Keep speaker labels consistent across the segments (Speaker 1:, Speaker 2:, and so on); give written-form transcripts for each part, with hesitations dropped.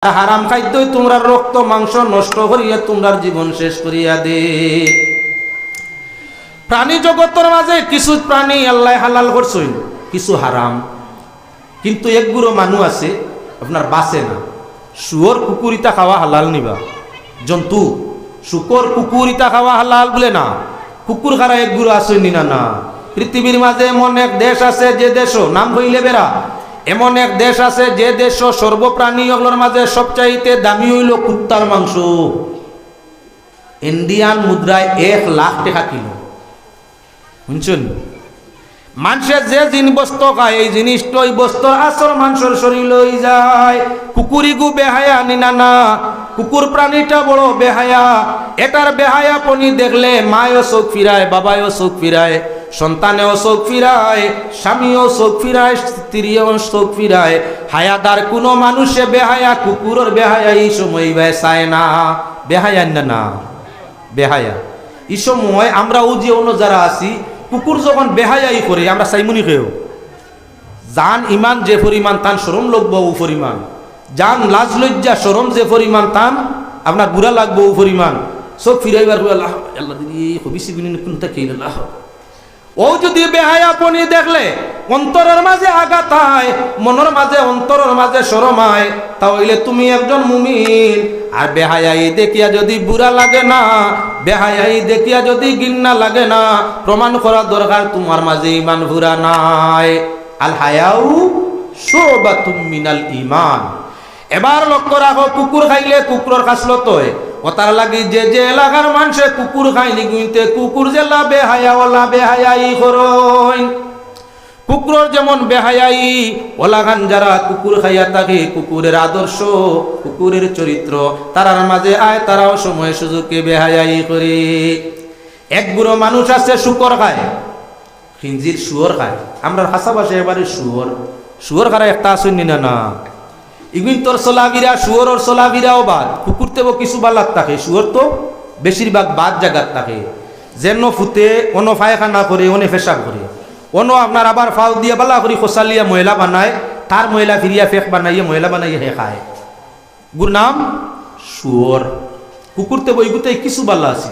Speaker 1: হারাম খাদ্যই তোমরা রক্ত মাংস নষ্ট করিয়া তোমরা জীবন শেষ করিয়া দে। প্রাণী জগতের মাঝে কিছু প্রাণী আল্লাহ হালাল করছেন, কিছু হারাম। কিন্তু একগুলো মানুষ আছে আপনার বাঁচে না। শুয়োর কুকুরিতা খাওয়া হালাল নিবা, জন্তু শুকর কুকুরিতা খাওয়া হালাল বলে না। কুকুর খারা একগুলো আছে নিনা না। পৃথিবীর মাঝে এমন এক দেশ আছে যে দেশ নাম হইলে বেড়া, এমন এক দেশ আছে যে দেশ সর্বপ্রাণী ওগুলোর মাঝে সবচাইতে দামি হইল কুত্তার মাংস। ইন্ডিয়ান মুদ্রায় 1 লাখ টাকা কিলো। শুনছেন? মানুষের যে জিনিস বস্তু খায় এই জিনিসটা ওই বস্তুর আসল মানুষের শরীর লই যায়। কুকুরিগু বেহায়া নিনা না, কুকুর প্রাণীটা বড় বেহায়া। এটার বেহায়া পনি দেখলে মায়ও চোখ ফিরায়, বাবায়ও চোখ ফিরায়, সন্তানেও চোখ ফিরায়, স্বামীও চোখ ফিরায়, স্ত্রীও চোখ ফিরায়। হায়াদার কোনো মানুষে বেহায়া কুকুরের বেহায়া এই সময় চায় না। বেহায়া না বেহায়া এই সময় আমরা ও যে অন্য যারা আছি, কুকুর যখন বেহায়াই করে আমরা চাইমুনি খেয়েও জান ইমান যে পরিমাণ তান সরম লাগবো ও পরিমাণ, জান লাজ লজ্জা সরম যে পরিমাণ তান আপনার বুড়া লাগবো ও পরিমাণ। সব ফিরাইবার আল্লাহ আল্লাহ দিদি হবিসি গুনি কোনটা খেয়ে আল্লাহ। ও যদি বেহায়াপনি দেখলে অন্তরের মাঝে আঘাত হয়, মনের মাঝে অন্তরের মাঝে শরম হয়, তাহলে তুমি একজন মুমিন। আর বেহায়াই দেখিয়া যদি বুড়া লাগে না, বেহায়াই দেখিয়া যদি ঘৃণা লাগে না, প্রমাণ করা দরকার তোমার মাঝে ইমান ভুরা নাই। আল হায়াউ শুবাতুম মিনাল ঈমান। এবার লক্ষ্য রাখো, কুকুর খাইলে কুকুরের খাসলত হয়। ওতার লাগি যে যে এলাকার মানুষে কুকুর খাইনি গুইতে কুকুর জেলা বেহায়া ওলা বেহায়াই করইন। কুকুরের যেমন বেহায়াই ওলাগান যারা কুকুর খাইয়া থাকে, কুকুরের আদর্শ কুকুরের চরিত্র তারার মাঝে আয়, তারাও সময় সুযোগকে বেহায়াই করে। এক বুড়ো মানুষ আছে শুকর খায়, খিঞ্জির শুয়োর খায়। আমরা হাসাবাসে এবারে শুয়োর খারা একটা আসেন না না। ইগুন তোর সোলাভিরা শুয়োর সোলাভিরাও বাদ, কুকুর তেও কিছু বালাত থাকে, শুয়োর তো বেশিরভাগ বাদ জায়গাত থাকে। যেন ফুতে অনো ফায়খানা করে, অনে পেশাব করে, অনো আপনার আবার ফাউ দিয়ে বালা করি খোসালিয়া ময়লা বানায়, তার ময়লা ফিরিয়া ফেক বানাইয়ে ময়লা বানাইয়ে হে খায়। গুর নাম শুয়োর। কুকুর তেও ইগুতে কিছু বালা আছে।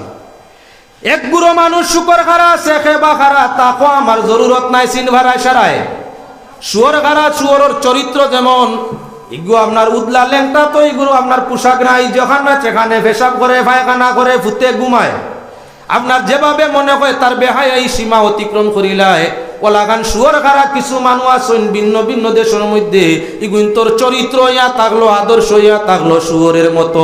Speaker 1: এক বুড়ো মানুষ শুকর খারা আছে, খেবা খারা, তাকো আমার জরুরত নাই চিন ভাড়ায় সারায়। শুয়োর খারা, শুয়োরের চরিত্র যেমন ইগু আপনার উদলা লেংটা, তো এগুলো আপনার পোশাক নাই, যেখানে সেখানে পেশাব করে, পায়খানা করে, ফুতে ঘুমায়। আপনার যেভাবে মনে হয় তার বেহায়াই সীমা অতিক্রম করিলায়। ওলাগান শুয়োর খারা কিছু মানুষ আছেন ভিন্ন ভিন্ন দেশের মধ্যে, ইগুন তোর চরিত্র ইয়া থাকলো, আদর্শ ইয়া থাকলো শুয়োরের মতো।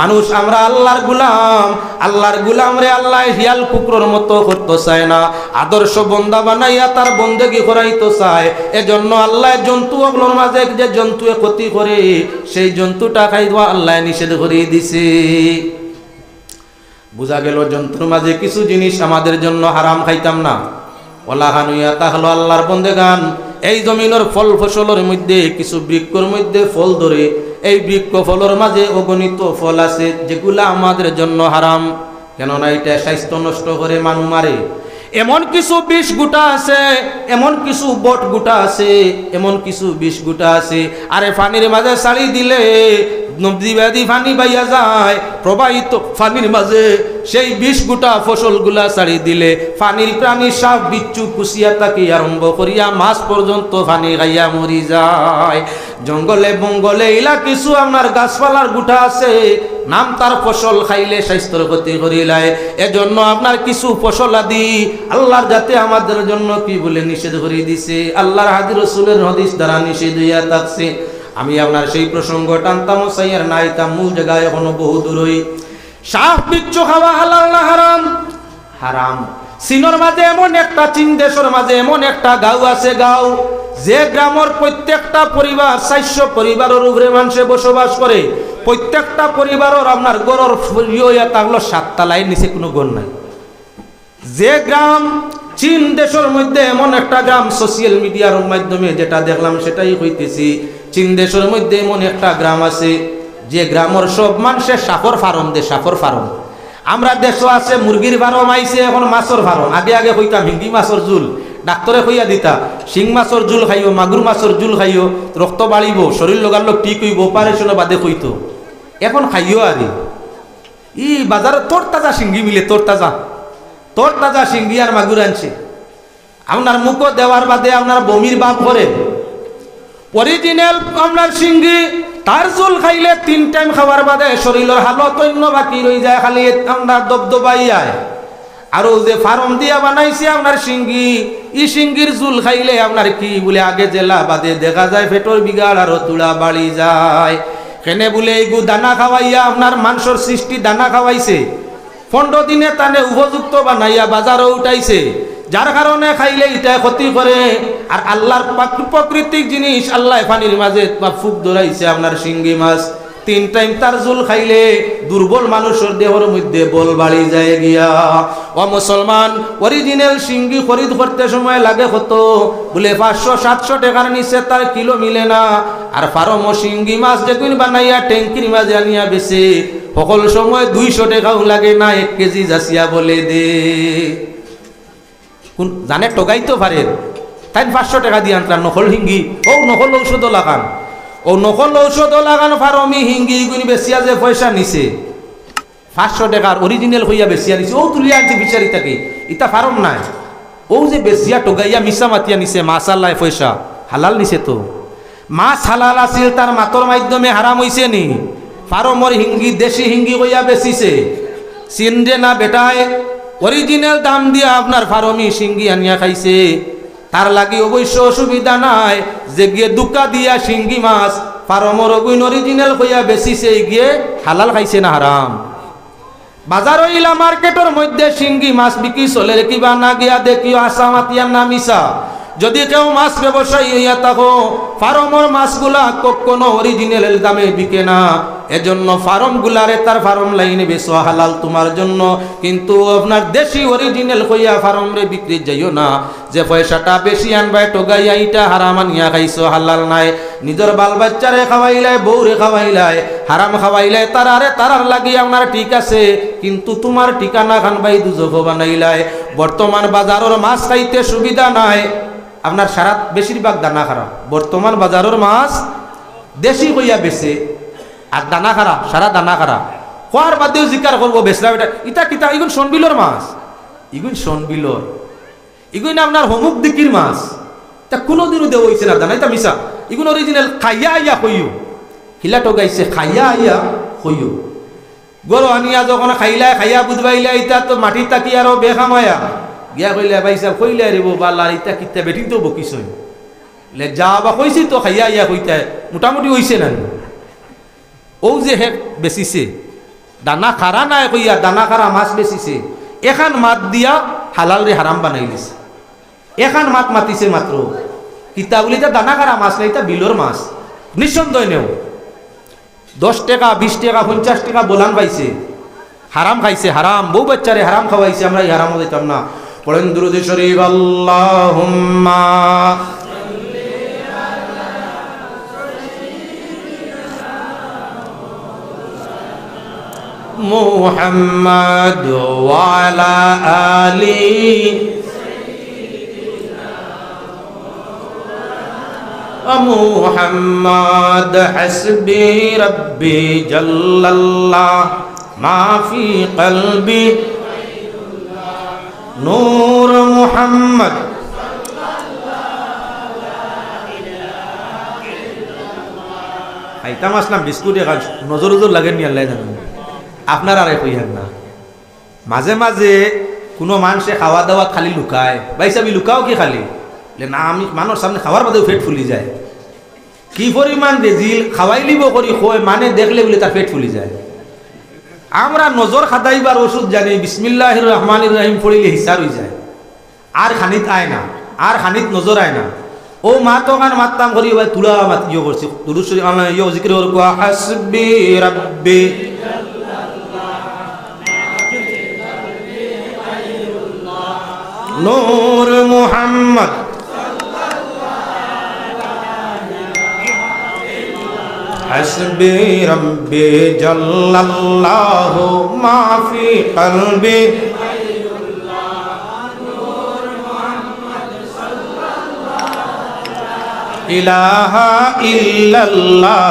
Speaker 1: মানুষ আমরা আল্লাহর গুলাম, আল্লাহর গুলাম রে আল্লাহ হিয়াল কুকুরের মতো করতে চায় না, আদর্শ বন্দা বানাইয়া তার বন্দেগি করাইতে চায়। এজন্য আল্লাহ জন্তু ওগুলোর মাঝে যে জন্তুয়ে ক্ষতি করে, সেই জন্তুটা খাইবা আল্লাহ নিষেধ করে দিছে। বুঝা গেল জন্তুর মাঝে কিছু জিনিস আমাদের জন্য হারাম খাইতাম না। ওলাহানুয়া তাহলো আল্লাহর বন্দেগান। এই জমিনের ফল ফসলের মধ্যে কিছু বৃক্ষর মধ্যে ফল ধরে, এই বৃক্ষ ফলের মাঝে অগণিত ফল আছে যেগুলা আমাদের জন্য হারাম। কেননা এটা স্বাস্থ্য নষ্ট করে, মানু মারে। এমন কিছু বিষ গুটা আছে, এমন কিছু বট গুটা আছে, এমন কিছু বিষ গুটা আছে, আরে পানির মাঝে ছাড়ি দিলে নদী পানি বাইয়া যায়, প্রবাহিত পানির মাঝে সেই বিষ গুটা ফসলগুলা ছাড়ি দিলে পানির প্রাণী সাপ বিচ্ছু কুশিয়া তাকে আরম্ভ করিয়া মাছ পর্যন্ত পানি খাইয়া মরি যায়। জঙ্গলে বঙ্গলে ইলা কিছু আপনার গাছপালার গুটা আছে, নাম তার ফসল খাইলে স্বাস্থ্যের ক্ষতি করিলায়। এজন্য আপনার কিছু ফসল আদি আল্লাহর যাতে আমাদের জন্য কি বলে নিষেধ করে দিছে, আল্লাহর হাদিস রাসূলের হাদিস দ্বারা নিষেধ হইয়া থাকছে। আমি আপনার সেই প্রসঙ্গ টানতাম সাইয়ার নাইতাম, মূল জায়গায় এখনো বহু দূরই। সাপ বিচ্ছু খাওয়া হালাল না হারাম? হারাম। চীনের মাঝে এমন একটা, চীন দেশের মাঝে এমন একটা গাঁও আছে, গাঁও যে গ্রামের প্রত্যেকটা পরিবার 400 পরিবারের উপরে মানুষে বসবাস করে। প্রত্যেকটা পরিবারের আপনার গড়ের ইয়া থাকলো 7 তলায়, নিচে কোনো গড় নাই। যে গ্রাম চীন দেশের মধ্যে এমন একটা গ্রাম, সোশ্যাল মিডিয়ার মাধ্যমে যেটা দেখলাম সেটাই হইতেছি। চীন দেশের মধ্যে এমন একটা গ্রাম আছে যে গ্রামের সব মানুষের সাপর ফার্ম দে, সাপর ফার্ম। আমরা দেশও আছে মুরগির ফার্ম আইছে, এখন মাছের ফার্ম। আগে আগে হইতাম হিন্দি মাছের জুল, ডাক্তরে কইয়া দিতা শিং মাছর জুল খাইও, মাগুর মাছর জুল খাইও, রক্ত বাড়িব, শরীর লগার লোক ঠিক হইব, অপারেশনের বাদে কইতো। এখন খাইও আরে ই বাজারে তোর তাজা শিঙ্গি মিলে, তোর তাজা শিঙ্গি আর মাগুর আনছে। আপনার মুখো দেওয়ার বাদে আপনার বমির ভাব করে। অরিজিনাল আপনার শিঙ্গি তার জল খাইলে 3 টাইম খাওয়ার বাদে শরীরের হালত অন্য বাকি রয়ে যায়, খালি আপনার দবদবাই যায়। আর যে ফার্ম দিয়া বানাইছে আপনার শিঙ্গি, ই শিঙ্গির জুল খাইলে আপনার কি বলে আগে জেলা বাদে দেখা যায় পেটর বিগাড় আরো তুলা বাড়ি যায়। কেনে বলে এইগু দানা খাওয়াইয়া আপনার মাংসর সৃষ্টি দানা খাওয়াইছে, 15 দিনে তানে উপযুক্ত বানাইয়া বাজারও উঠাইছে, যার কারণে খাইলে এটা ক্ষতি করে। আর আল্লাহর প্রাকৃতিক জিনিস আল্লাহ পানির মাঝে ফুক ধরাইছে আপনার শিঙ্গি মাছ, 3 টাইম তার জুল খাইলে দুর্বল মানুষের দেহর মধ্যে বল বাড়ি যায় গিয়া। ও মুসলমান, অরিজিনাল শিঙ্গি খরিদ করতে সময় লাগে কত বলে 500-700 টাকার নিচে তার কিলো মিলে না। আর ফার্ম শিঙ্গি মাছ যেগুন বানাইয়া ট্যাঙ্কির মাঝে আনিয়া বেছে সকল সময় 200 টাকাও লাগে না, 1 কেজি যাচিয়া বলে দে। কোন জানে ঠগাইতে পারেন, তাই 500 টাকা দিয়ে আনতাম নকল হিঙ্গি। ও নকল ঔষধ লাগান, ও নকল ঔষধ লাগান ফার্মি হিঙ্গি গুনি বেশিয়া যে পয়সা নিছে 500 টাকার অরিজিনাল হইয়া বেশিয়া নিছে, ও তুলিয়া আনছে বিচারি থাকে, ইটা ফার্ম নাই। ও যে বেশিয়া টোগাইয়া মিশা মাতিয়া নিছে, মাশাআল্লাহ পয়সা হালাল নিছে। তো মাছ হালাল আছিল, তার মাতর মাধ্যমে হারাম হইছে নি? ফার্মর হিঙ্গি দেশি হিঙ্গি হইয়া বেচিছে, চিনরে না বেটায় অরিজিনাল দাম দিয়া আপনার ফার্মি শিঙ্গি আনিয়া খাইছে। তার লাগি অবশ্য অসুবিধা নাই যে গিয়ে দুকা দিয়া শিঙ্গি মাছ ফার্মর অগুইন অরিজিনাল হইয়া বেচিছে, গিয়ে হালাল খাইছে না হারাম? বাজার হইলা মার্কেটের মধ্যে শিঙ্গি মাছ বিক্রি চলে, কিবা না গিয়া দেখিও আশা মাতিয়ার না মিশা। যদি কেউ মাছ ব্যবসায়ী হইয়া থাকো, ফার্মর মাছগুলা কখনো অরিজিনাল দামে বিকে না, এজন্য ফার্ম গুলারে তার ফার্ম লাইনে বেচো, হালাল তোমার জন্য। কিন্তু আপনার দেশি অরিজিনাল হইয়া ফার্ম রে বিক্রি যাইও না, যে পয়সাটা বেশি আনবাই টোগাইয়া ইটা হারাম আনিয়া খাইছো, হালাল নাই। নিজের বাল বাচ্চারে খাওয়াইলাই, বউরে খাওয়াইলাই, হারাম খাওয়াইলাই, তারার লাগি আপনার ঠিক আছে, কিন্তু তোমার ঠিকানা খানবাই দুজক বানাইলাই। বর্তমান বাজারের মাছ খাইতে সুবিধা নাই, আপনার সারা বেশিরভাগ দানা খারাপ। বর্তমান বাজারের মাছ দেশি হইয়া বেছে আর দানা খারাপ, সারা দানা খারাপ। খোয়ার বাদেও জিকার করবো বেসরা বেটা ইটা কিতা, ইগুন সনবিলর মাছ, ইগুন সনবিলর, ইগুন আপনার হমুক দিকির মাছ। তা কোনোদিনও দেওয়া হয়েছে না দানা, এটা মিশা। ইগুন অরিজিনাল খাইয়া আইয়া হইও, হিলা টোগাইছে খাইয়া আইয়া হইও। গরু আনিয়া যখন খাইয়া বুঝবাইলা, ইটা তো মাটির তাকি আরো বেখামায়া গিয়া কইলে ভাই সাহেব কইলে রে বাল্লার ইটা কিতা বেটিন তো বকিস যা বা কইছি তো খাইয়া ইয়া কইতা মোটামুটি হইছে না। ও যে হে বেচিছে দানা খারা নাই কইয়া দানা খারা মাছ বেচিছে, এখান মাত দিয়া হালাল রে হারাম বানাই দিছে। এখান মাত মাতিছে মাত্র, কিতা বলি তা দানা খারা মাছ নাই, তা বিলর মাছ। নিঃসন্দেহ নেও 10 টাকা 20 টাকা 50 টাকা বলান পাইছে, হারাম খাইছে, হারাম। বউ বাচ্চারে হারাম খাওয়াইছে, আমরা এই হারামও দিতাম না। পড়েন দুরূদ শরীফ, আল্লাহুম্মা মুহাম্মাদ ওয়া আলা আলি মুহাম্মাদ হাসবি রব্বি জাল্লাল্লাহ মা ফি কলবি নূর মুহাম্মদ। খাইতাম আসলাম বিস্কুট এখন নজর নজর লাগেন নি আল্লাহ জানেন, আপনার আরে কইহেন না। মাঝে মাঝে কোনো মানুষে খাওয়া দাওয়া খালি লুকায়, ভাই সাবি লুকাও কি খালি না, আমি মানুষ সামনে খাওয়ার বাদেও পেট ফুলি যায়। কি পরিমাণ রেজিল খাওয়াই লিব করি হয়, মানে দেখলে বলে তার পেট ফুলি যায়। আমরা নজর খাদাইবার ওষুধ জানি, বিসমিল্লাহির রহমানির রহিম পড়িলে হিসার হয়ে যায়, আর খানিত আয় না, আর খানিত নজর আয় না। ও মা তো গান মাততাম করি ভাই তুলা মাত ইয়ে করছি, দুরূদ শরীফ ইয়ে জিকির করব, হাসবি রাব্বি নূর মুহাম্মদ হাসবি রব্বি জাল্লাল্লাহু মা ফি কলবি ইলাহা ইল্লাল্লাহ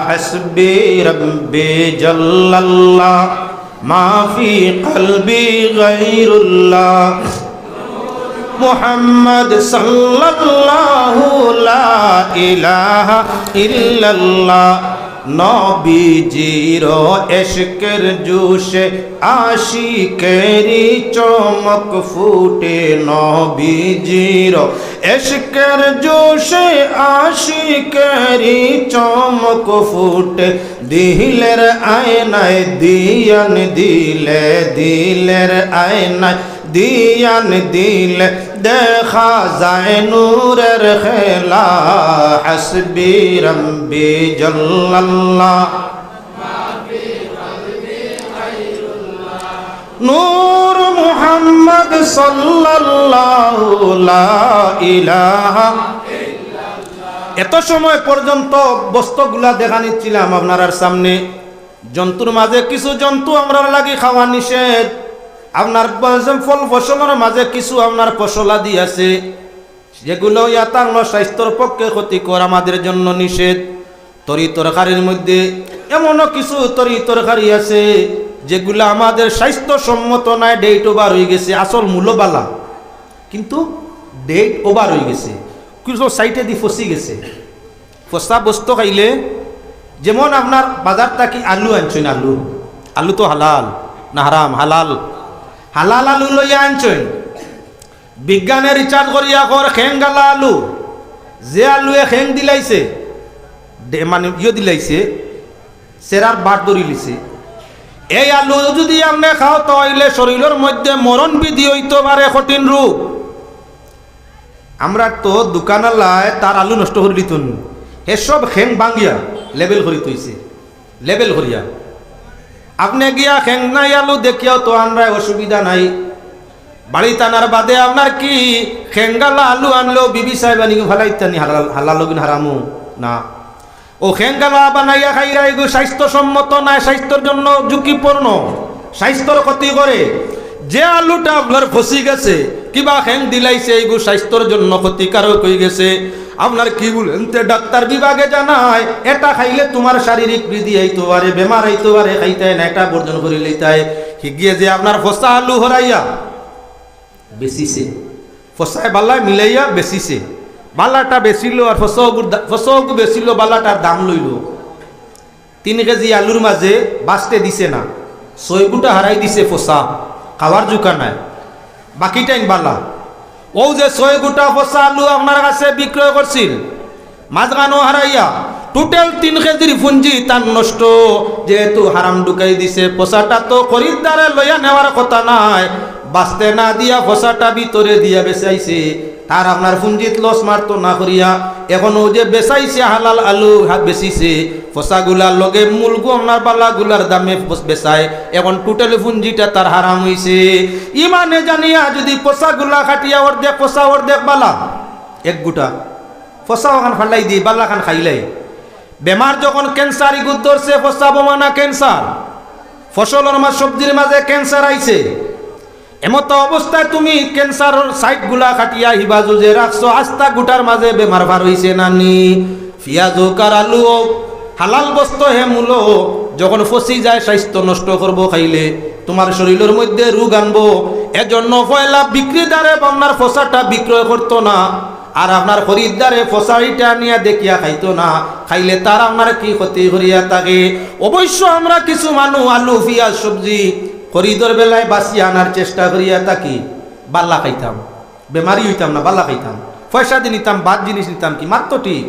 Speaker 1: হাসবি রাব্বি জাল্লাল্লাহ মা ফি কলবি গায়রুল্লাহ মুহাম্মদ সাল্লাল্লাহু লা ইলাহা ইল্লাল্লাহ নবীজির ইশকের জোশে আশিকেরি চমক ফুটে নবীজির ইশকের জোশে আশিকেরি চমক ফুটে দিলের আয়নায় দিয়ান দিলে দিলের আয়নায় দিয়ান দিলে দেখা যায় নূরের খেলা হাসবি রাব্বি জাল্লাল্লাহ নূর মুহাম্মদ সাল্লাল্লাহু লা ইলাহা এত সময় পর্যন্ত বস্তুগুলা দেখা নিচ্ছিলাম আপনার সামনে। জন্তুর মাঝে কিছু জন্তু আমরা লাগি খাওয়া নিষেধ, আপনার ফল ফসলের মাঝে কিছু আপনার ফসলাদি আছে যেগুলো ইয়াতাঙ্গ স্বাস্থ্যের পক্ষে ক্ষতিকর, আমাদের জন্য নিষেধ। তরি তরকারির মধ্যে এমনও কিছু তরি তরকারি আছে যেগুলো আমাদের স্বাস্থ্যসম্মত নয়, ডেট ওভার হয়ে গেছে, আসল মূল্যবালা কিন্তু ডেট ওভার হয়ে গেছে, কিছু সাইটে দিয়ে ফসি গেছে। ফসা বস্তু খাইলে যেমন আপনার বাজার থাকি আলু আনছেন, আলু আলু তো হালাল না হারাম? হালাল। হালাল আলু লইয়া আনছেন, বিজ্ঞানে রিচার্জ করিয়া কর খেং গালা আলু, যে আলুয়ে খেং দিলাইছে মানে দিলাইছে সেরার বাট ধরি লিছে, এই আলু যদি আপনি খাও তাহলে শরীরের মধ্যে মরণ বিধি হইতে পারে, কঠিন রূপ। আমরা তো দোকানালায় তার আলু নষ্ট করে দিত, এসব খেং ভাঙ্গিয়া লেবেল করি তৈছে, লেবেল করিয়া আপনি গিয়া খেং নাই আলু দেখিয়াও তো আমরা অসুবিধা নাই। বাড়ি টানার বাদে আপনার কি খেঙ্গালা আলু আনলেও বিবি সাহেব আনি ভালাইতানি হালাল হারামু না, ও খেঙ্গালা বানাইয়া খাইরা এগুলো স্বাস্থ্যসম্মত নাই, স্বাস্থ্যের জন্য ঝুঁকিপূর্ণ, স্বাস্থ্যর ক্ষতি করে। যে আলুটা আপনার ফসি গেছে কিবা খেং দিলাইছে এগুলো স্বাস্থ্যর জন্য ক্ষতিকারক হয়ে গেছে, আপনার কি বলেন ডাক্তার বিভাগে জানায় এটা খাইলে তোমার শারীরিক বৃদ্ধি হইতে পারে, বেমার হইতে পারে, খাইতে না এটা বর্জন করে লইতায়। গিয়ে যে আপনার ফসা আলু হরাইয়া বেচিছে, ফসায় বাল্লায় মিলাইয়া বেচিছে, বাল্লাটা বেচিল আর ফসগু বেচিল, বাল্লাটার দাম লইল 3 কেজি আলুর মাঝে বাঁচতে দিছে না, 6 গুটা হারাই দিছে ফসা, খাওয়ার জোকা নাই, বাকিটাই বাল্লা। ও যে 6 গুটা ফসা আলু আপনার কাছে বিক্রয় করছিল মাঝখানো হারাইয়া টোটাল 3 কেজির পুঞ্জি তার নষ্ট, যেহেতু হারাম ঢুকাই দিছে। ফসাটা তো খরিদ্দারে লইয়া নেওয়ার কথা নাই, বাঁচতে না দিয়া ফসাটা ভিতরে দিয়া বেচাইছে, তার আপনার পুঞ্জিত লস মারতো না করিয়া এখন ও যে বেচাইছে হালাল আলু বেচিছে, ফসাগুলার লগে মূলগু আপনার বালাগুলার দামে বেচায়, এখন টোটাল পুঞ্জিটা তার হারাম হইছে। ইমানে জানিয়া যদি ফসাগুলা খাটিয়া অর্ধেক ফসা অর্ধেক বালা, 1 গুটা ফসা ওখান ফালাই দিয়ে বাল্লা খান খাইলাই, বেমার যখন ক্যান্সার ইগুদ ধরছে, ফসা বোমানা ক্যান্সার, ফসলের মাঝে সবজির মাঝে ক্যান্সার আইছে, এমত অবস্থায় তুমি ক্যান্সার সাইট গুলা খাটিয়া হিবাজু যে রাখছো, আস্তা গুটার মাঝে বেমার ভার হইছে নানি। পিঁয়াজ হোক আর আলু হোক হালাল বস্তু হে মূল, যখন ফসি যায় স্বাস্থ্য নষ্ট করবো খাইলে, তোমার শরীরের মধ্যে রোগ আনবো। এজন্য পয়লা বিক্রিদারে আপনার ফসাটা বিক্রয় করতো না, আর আপনার খরিদ্দারে ফসাইটা নিয়ে দেখিয়া খাইতো না, খাইলে তার আপনার কি ক্ষতি করিয়া থাকে। অবশ্য আমরা কিছু মানুষ আলু পিঁয়াজ সবজি খরিদর বেলায় বাঁচিয়ে আনার চেষ্টা করিয়া থাকি, বাল্লা খাইতাম, বেমারি হইতাম না, বাল্লা খাইতাম, পয়সা দিয়ে নিতাম, বাদ জিনিস নিতাম, কি মাত্র ঠিক।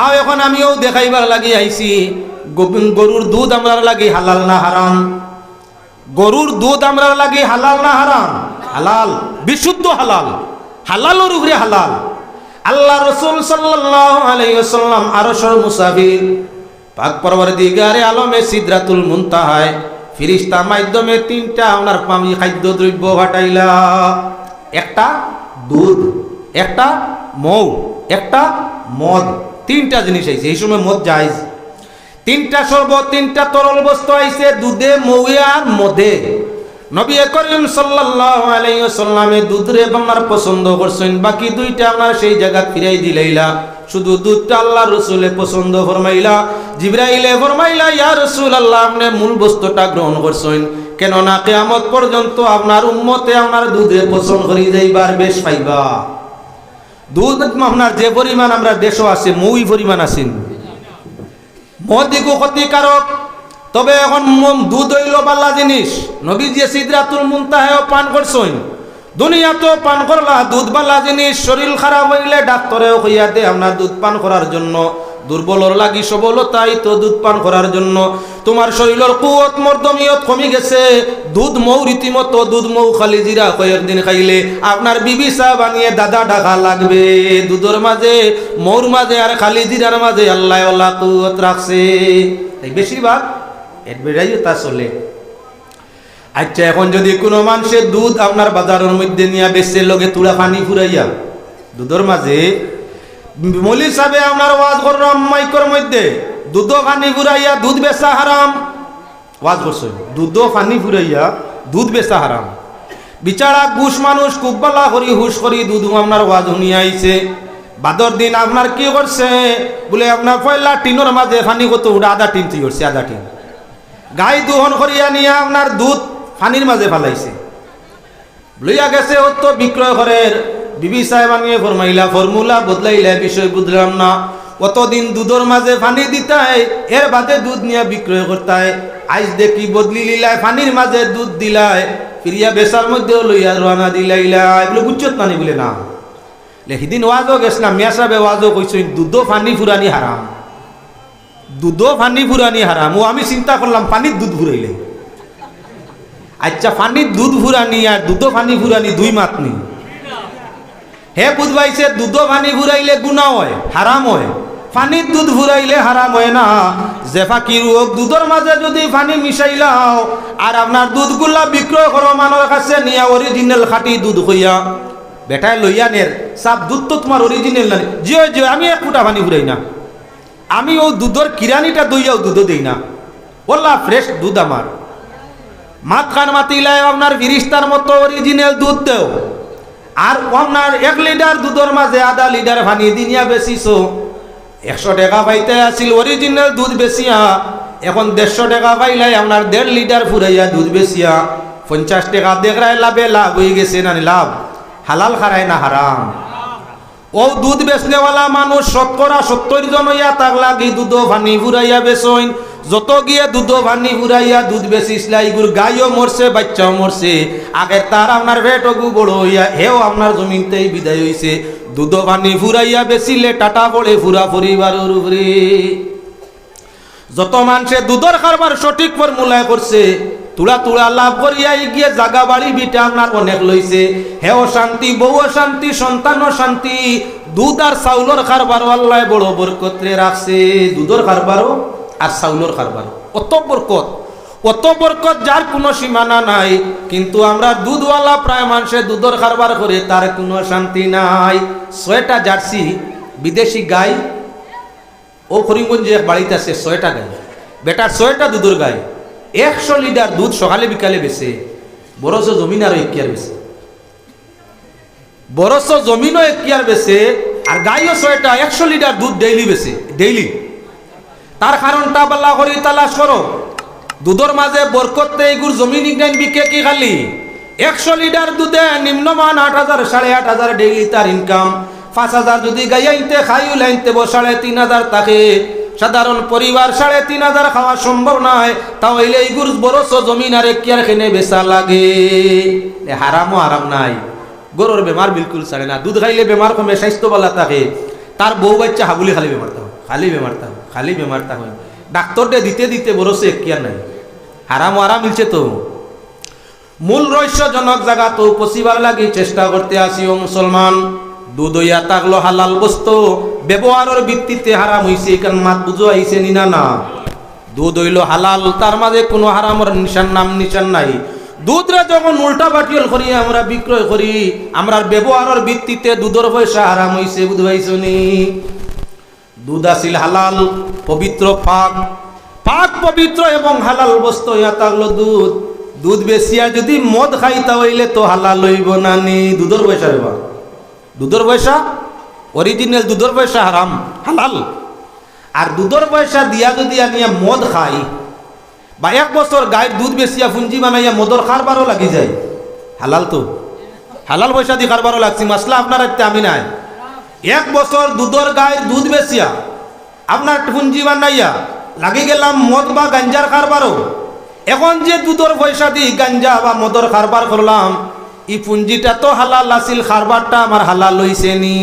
Speaker 1: আর এখন আমিও দেখাইবার লাগি আইছি গরুর দুধ আমরা লাগি হালাল না হারাম, গরুর দুধ আমরা লাগি হালাল না হারাম? হালাল, বিশুদ্ধ হালাল, হালালের উপরে হালাল। আল্লাহ রাসূল সাল্লাল্লাহু আলাইহি ওয়াসাল্লাম আরশের মুসাফির, পাক পরওয়ারদিগারে আলমে সিদরাতুল মুনতাহায় ফিরিস্তা মাধ্যমে 3টা ওনার পামি খাদ্য দ্রব্য ঘটাইলা, একটা দুধ, একটা মৌ, একটা মদ, 3টা জিনিস আইছে। এই সময় মদ জায়েজ, 3টা শরবত, 3টা তরল বস্তু আইছে, দুধে, মৌয়ে আর মদে। নবী করিম সাল্লাল্লাহু আলাইহি ওয়াসাল্লামে দুধরে বাংলার পছন্দ করছেন, বাকি দুইটা আপনার সেই জায়গা ফিরাই দিলাইলা, শুধু দুধটা আল্লাহ রসুলে পছন্দ ফরমাইলা। জিবরাইলে ফরমাইলা, ইয়া রাসূলুল্লাহ, আপনি মূল বস্তুটা গ্রহণ করছেন, কেননা কিয়ামত পর্যন্ত আপনার উম্মতে আপনার দুধে পছন্দ করি যাইবার বেশ পাইবা। দুধ আপনার যে পরিমাণ আমরা দেশও আছে মই পরিমাণ আছেন, মদিকু ক্ষতিকারক, তবে এখন দুধ হইল বালা জিনিস। নবী যে সিদরাতুল মুনতাহাও পান করছেন, দুনিয়াতেও পান করলা, দুধ বালা জিনিস। শরীর খারাপ হইলে ডাক্তারেও কইয়া দে আপনার দুধ পান করার জন্য, দুর্বলর লাগি সবলতাই তো দুধ পান করার জন্য। তোমার শরীরের কুয়ত মর্দমিয়ত কমে গেছে, দুধ মৌ রীতিমতো দুধ মৌ খালি জিরা কয়েকদিন খাইলে আপনার বিবি চা বানিয়ে দাদা ডাকা লাগবে। দুধের মাঝে মৌর মাঝে আর খালি জিরার মাঝে আল্লাহ আল্লাহ কুয়ত রাখছে, এই বেশিরভাগ এডভাইজাইও তা চলে। আচ্ছা, এখন যদি কোনো মানুষের দুধ আপনার বাজারের মধ্যে নিয়ে বেচে লগে তুলা পানি ফুরাইয়া দুধের মাঝে, মৌলী সাহেব আপনার ওয়াজ করলাম মাইকর মধ্যে, দুধ পানি ফুরাইয়া দুধ বেচা হারাম, ওয়াজ করছে দুধ পানি ফুরাইয়া দুধ বেচা হারাম। বিচারা ঘুষ মানুষ খুব বালা করি হুশ করি দুধ আপনার ওয়াজ শুনিয়ে আইছে। বাদর দিন আপনার কি করছে বলে আপনার পয়লা টিনের মাঝে পানি কত উঠে আধা টিন তুই করছে, আধা টিন গাই দুহন করিয়া নিয়ে আপনার দুধ পানির মাঝে ফালাইছে, লইয়া গেছে অত বিক্রয় ঘরের। বিবি সাহেব আনিয়ে ফরমাইলা, ফর্মুলা বদলাইলা, বিষয় বুঝলাম না, অতদিন দুধের মাঝে পানি দিতাই, এর বাদে দুধ নিয়ে বিক্রয় করতাই, আজ দেখি বদলি লিলাই, পানির মাঝে দুধ দিলাই, ফিরিয়া বেচার মধ্যেও লইয়া রানা দিলাইলা, এগুলো বুঝছত নানি বলে না। সেদিন ওয়াজও গেছিলাম, মিয়া সাহেব ওয়াজও কইছেন দুধ পানি ফুরানি হারাম, দুধ পানি ফুরানি হারাম। ও আমি চিন্তা করলাম পানির দুধ ফুরাইলে, আচ্ছা পানির দুধ ফুরানি আর দুধ পানি ফুরানি দুই মাত নেই। হে বুঝবাইছে দুধ পানি ফুরাইলে গুনাহ হয়, হারাম হয়, পানির দুধ ফুরাইলে হারাম হয় না। যে ফাকির হোক দুধের মাঝে যদি পানি মিশাইলাও আর আপনার দুধগুলা বিক্রয় করো মানুষের কাছে নিয়ে অরিজিনাল খাঁটি দুধ হইয়া বেটায় লইয়া নের সাপ দুধ তো তোমার অরিজিনাল না, যে আমি এক ফুটা পানি ফুরাই না, আমি ও দুধের কিরানিটা দইয়াও দুধও দেই না, বললা ফ্রেশ দুধ আমার। মাত খান মাতিলাই আপনার ফিরিস্তার মতো অরিজিনাল দুধ দেও, আর আপনার 1 লিটার দুধের মাঝে আধা লিটার পানি দিনিয়া বেচিছো। 100 টাকা পাইতে আসিল অরিজিনাল দুধ বেচিয়া, এখন 150 টাকা পাইলাই আপনার 1.5 লিটার ফুরাইয়া দুধ বেচিয়া 50 টাকা দেখরাই লাভে লাভ হয়ে গেছে না লাভ? হালাল খারায় না হারাম? ও দুধ বেচনেওয়ালা মানুষ 70 জন হইয়া তাক লাগি দুধ পানি ফুরাইয়া বেচইন, যত গিয়ে দুধ পানি ফুরাইয়া দুধ বেচিসলা, ইগুর গাইও মরছে বাচ্চাও মরছে, আগে তার আপনার পেটগু বড় হইয়া হেও আপনার জমিনতেই বিদায় হইছে। দুধ পানি ফুরাইয়া বেচিলে টাটা পড়ে ফুরা পরিবারের উপরে। যত মানুষে দুধের কারবার সঠিক ফর্মুলায় করছে, তুলা তুলা লাভ করিয়া গিয়ে জাগা বাড়ি বিটা আপনার অনেক লইছে, হেও শান্তি, বউ শান্তি, সন্তানও শান্তি। দুধ আর চাউলের কারবার আল্লাহ বড় বরকতে রাখছে, দুধের কারবারও আর চাউলের কারবারও অত বরকত যার কোনো সীমানা নাই। কিন্তু আমরা দুধওয়ালা প্রায় মানুষের দুধের কারবার করে তার কোনো শান্তি নাই। 6টা জার্সি বিদেশি গাই ও করিমগঞ্জে এক বাড়িতে আছে, 6টা গাই, বেটার 6টা দুধের গাই, 100 লিটার দুধ সকালে বিকালে বেছে। বরস জমিন আরো 1 কিয়ার বেছে, বরস জমিনও 1 কিয়ার বেছে, আর গাইও 6টা 100 লিটার দুধ ডেইলি বেছে, ডেইলি। তার কারণটা বাল্লা করি তালাশ করো। দুধের মাঝে বরকতে এগুর জমিন ইগনাইন বিকে কি খালি 100 লিটার দুধে নিম্নমান 8,000 8,500 ডেইলি তার ইনকাম। 5,000 যদি গাই আনতে খাইও লাইনতে 3,500 থাকে। সাধারণ পরিবার 3,500 খাওয়া সম্ভব নয়, তাও হইলে এইগুর বরস জমিন আর 1 কিয়ার খেনে বেচা লাগে। হারামও হারাম নাই, গরুর বেমার বিলকুল ছাড়ে না। দুধ খাইলে বেমার কমে, স্বাস্থ্য ভালো থাকে। তার বউ বাচ্চা হাবুলি খালি বেমার থাকে, খালি বেমার থাকে। ডাক্তারটা দিতে দিতে বরসে 1 কিয়ার নাই। হারাম আরাম মিলছে তো। মূল রহস্যজনক জায়গা তো পচিবার লাগি চেষ্টা করতে আসি ও মুসলমান। দুধ হইয়া থাকলো হালাল বস্তু, ব্যবহারের ভিত্তিতে হারাম হইছে, কারণ মাত বুঝো আইছে নিনা না। দুধ হইল হালাল, তার মাঝে কোনো হারামের নাম নিশান নাই। দুধরে যখন উল্টা বাটিয়ল করি আমরা বিক্রয় করি, আমরা ব্যবহারের ভিত্তিতে দুধের পয়সা হারাম হইছে, বুঝবাইছো নি? দুধ আসিল হালাল, পবিত্র, পাক পবিত্র এবং হালাল বস্তু হইয়া থাকলো দুধ। দুধ বেচিয়া যদি মদ খাইতা হইলে তো হালাল লইব না নি? দুধের পয়সা রেবা, দুধের পয়সা অরিজিনাল দুধের পয়সা হারাম, হালাল। আর দুধের পয়সা দিয়া যদি আমি মদ খাই বা 1 বছর গায়ের দুধ বেচিয়া পুঞ্জি বানাইয়া মদর খারবারও লাগি যায়, হালাল তো? হালাল পয়সা দিয়ে খারবারও লাগছি, মাসলা আপনার একটা আমি নাই। 1 বছর দুধের গায়ের দুধ বেচিয়া আপনার পুঞ্জি বানাইয়া লাগি গেলাম মদ বা গাঞ্জার খারবারও। এখন যে দুধের পয়সা দিয়ে গাঞ্জা বা মদর খারবার করলাম, এই পুঞ্জিটা তো হালাল আসিল, খারবারটা আমার হালাল হইছে নি?